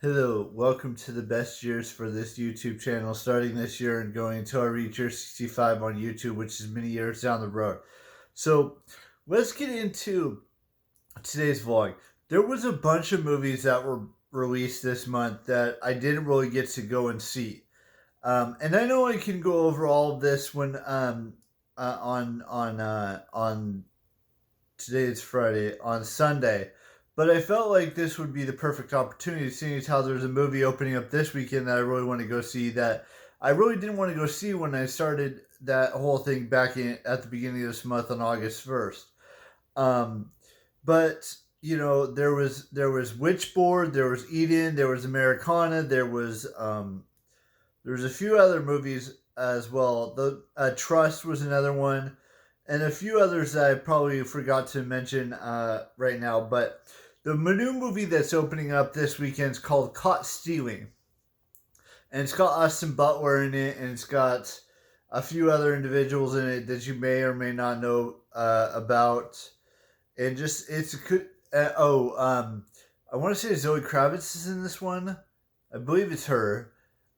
Hello, welcome to the best years for this YouTube channel, starting this year and going until I reach year 65 on YouTube, which is many years down the road. So, let's get into today's vlog. There was a bunch of movies that were released this month that I didn't really get to go and see. And I know I can go over all of this when on today's Friday, on Sunday. But I felt like this would be the perfect opportunity, seeing as how there's a movie opening up this weekend that I really want to go see that I really didn't want to go see when I started that whole thing back at the beginning of this month on August 1st. Um, but there was Witchboard, there was Eden, there was Americana, there was a few other movies as well. The Trust was another one, and a few others that I probably forgot to mention right now. But the new movie that's opening up this weekend is called Caught Stealing, and it's got Austin Butler in it, and it's got a few other individuals in it that you may or may not know about. And just it's a good. I want to say Zoe Kravitz is in this one. I believe it's her.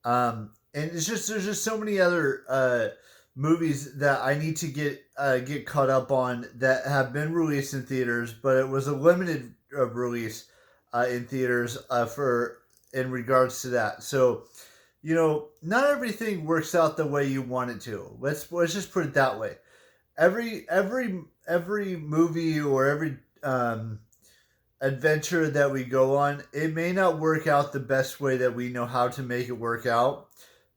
And it's just there's just so many other movies that I need to get caught up on that have been released in theaters, but it was a limited release in theaters for in regards to that. So not everything works out the way you want it to. Let's just put it that way. Every movie or every adventure that we go on, it may not work out the best way that we know how to make it work out.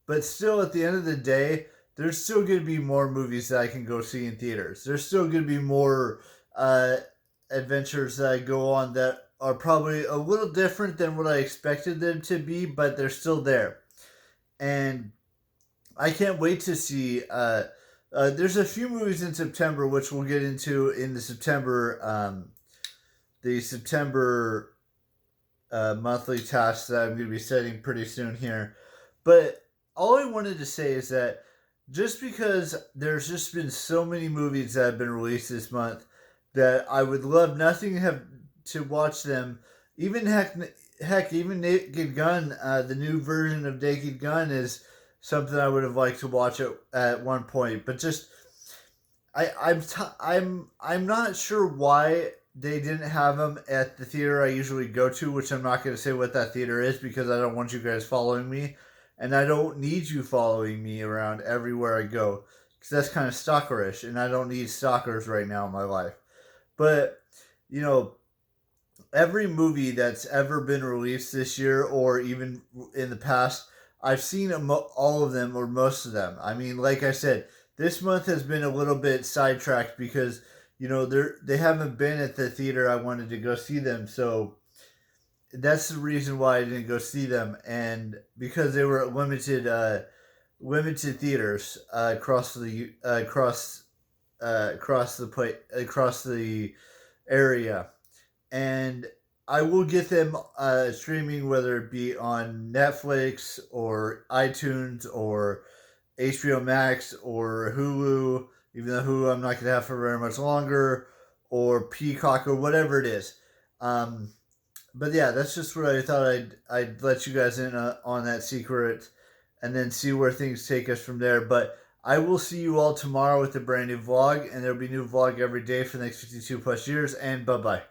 But still, at the end of the day, there's still going to be more movies that I can go see in theaters. There's still going to be more adventures that I go on that are probably a little different than what I expected them to be, but they're still there. And I can't wait to see. There's a few movies in September, which we'll get into in the September monthly tasks that I'm going to be setting pretty soon here. But all I wanted to say is that just because there's just been so many movies that have been released this month that I would love nothing to watch them. Even even Naked Gun, the new version of Naked Gun is something I would have liked to watch at one point. But just I'm not sure why they didn't have them at the theater I usually go to, which I'm not going to say what that theater is because I don't want you guys following me. And I don't need you following me around everywhere I go because that's kind of stalkerish, and I don't need stalkers right now in my life. But, you know, every movie that's ever been released this year or even in the past, I've seen all of them or most of them. I mean, like I said, this month has been a little bit sidetracked because, they haven't been at the theater I wanted to go see them. So that's the reason why I didn't go see them, and because they were limited theaters across the area, and I will get them streaming, whether it be on Netflix or iTunes or HBO Max or Hulu, even though Hulu I'm not going to have for very much longer, or Peacock or whatever it is. But yeah, that's just what I thought I'd let you guys in on that secret, and then see where things take us from there. But I will see you all tomorrow with a brand new vlog, and there'll be a new vlog every day for the next 52 plus years. And bye bye.